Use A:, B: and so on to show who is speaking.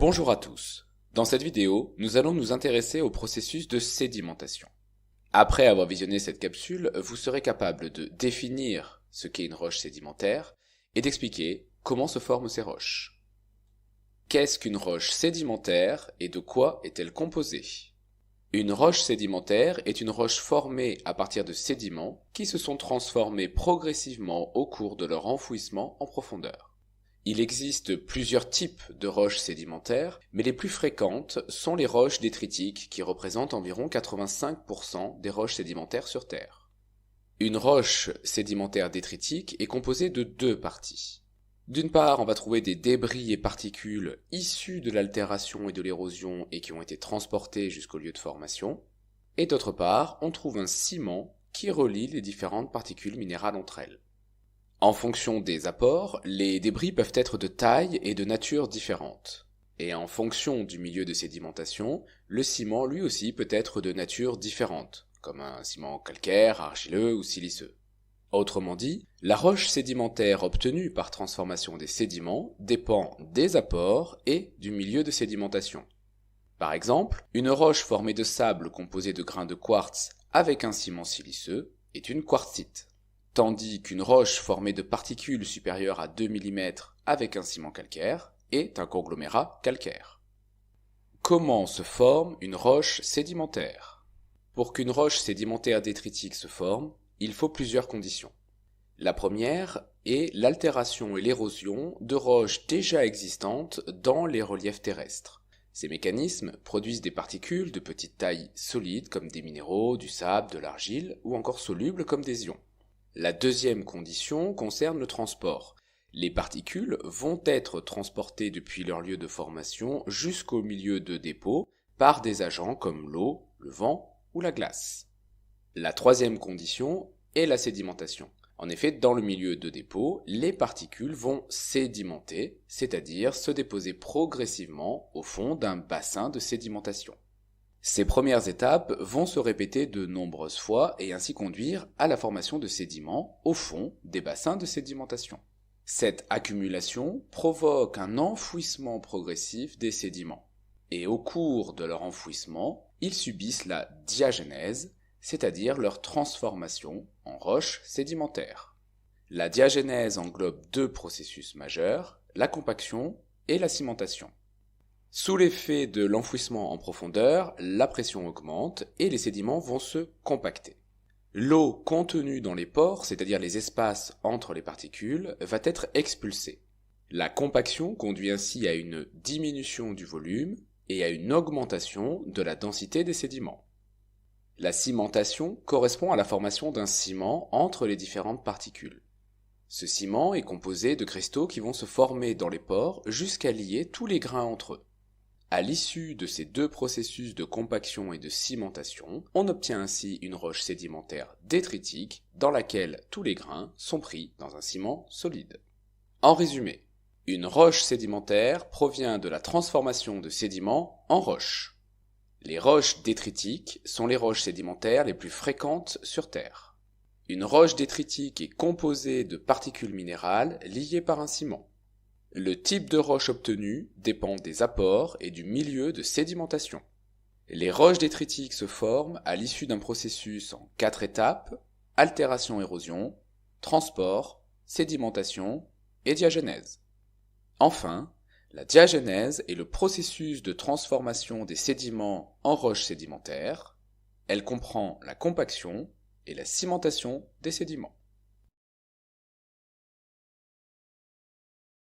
A: Bonjour à tous. Dans cette vidéo, nous allons nous intéresser au processus de sédimentation. Après avoir visionné cette capsule, vous serez capable de définir ce qu'est une roche sédimentaire et d'expliquer comment se forment ces roches. Qu'est-ce qu'une roche sédimentaire et de quoi est-elle composée? Une roche sédimentaire est une roche formée à partir de sédiments qui se sont transformés progressivement au cours de leur enfouissement en profondeur. Il existe plusieurs types de roches sédimentaires, mais les plus fréquentes sont les roches détritiques qui représentent environ 85% des roches sédimentaires sur Terre. Une roche sédimentaire détritique est composée de deux parties. D'une part, on va trouver des débris et particules issus de l'altération et de l'érosion et qui ont été transportés jusqu'au lieu de formation. Et d'autre part, on trouve un ciment qui relie les différentes particules minérales entre elles. En fonction des apports, les débris peuvent être de taille et de nature différentes. Et en fonction du milieu de sédimentation, le ciment lui aussi peut être de nature différente, comme un ciment calcaire, argileux ou siliceux. Autrement dit, la roche sédimentaire obtenue par transformation des sédiments dépend des apports et du milieu de sédimentation. Par exemple, une roche formée de sable composé de grains de quartz avec un ciment siliceux est une quartzite, tandis qu'une roche formée de particules supérieures à 2 mm avec un ciment calcaire est un conglomérat calcaire. Comment se forme une roche sédimentaire? Pour qu'une roche sédimentaire détritique se forme, il faut plusieurs conditions. La première est l'altération et l'érosion de roches déjà existantes dans les reliefs terrestres. Ces mécanismes produisent des particules de petite taille solides comme des minéraux, du sable, de l'argile ou encore solubles comme des ions. La deuxième condition concerne le transport. Les particules vont être transportées depuis leur lieu de formation jusqu'au milieu de dépôt par des agents comme l'eau, le vent ou la glace. La troisième condition est la sédimentation. En effet, dans le milieu de dépôt, les particules vont sédimenter, c'est-à-dire se déposer progressivement au fond d'un bassin de sédimentation. Ces premières étapes vont se répéter de nombreuses fois et ainsi conduire à la formation de sédiments au fond des bassins de sédimentation. Cette accumulation provoque un enfouissement progressif des sédiments. Et au cours de leur enfouissement, ils subissent la diagénèse, c'est-à-dire leur transformation en roches sédimentaires. La diagénèse englobe deux processus majeurs, la compaction et la cimentation. Sous l'effet de l'enfouissement en profondeur, la pression augmente et les sédiments vont se compacter. L'eau contenue dans les pores, c'est-à-dire les espaces entre les particules, va être expulsée. La compaction conduit ainsi à une diminution du volume et à une augmentation de la densité des sédiments. La cimentation correspond à la formation d'un ciment entre les différentes particules. Ce ciment est composé de cristaux qui vont se former dans les pores jusqu'à lier tous les grains entre eux. À l'issue de ces deux processus de compaction et de cimentation, on obtient ainsi une roche sédimentaire détritique dans laquelle tous les grains sont pris dans un ciment solide. En résumé, une roche sédimentaire provient de la transformation de sédiments en roches. Les roches détritiques sont les roches sédimentaires les plus fréquentes sur Terre. Une roche détritique est composée de particules minérales liées par un ciment. Le type de roche obtenue dépend des apports et du milieu de sédimentation. Les roches détritiques se forment à l'issue d'un processus en 4 étapes: altération-érosion, transport, sédimentation et diagénèse. Enfin, la diagénèse est le processus de transformation des sédiments en roches sédimentaires. Elle comprend la compaction et la cimentation des sédiments.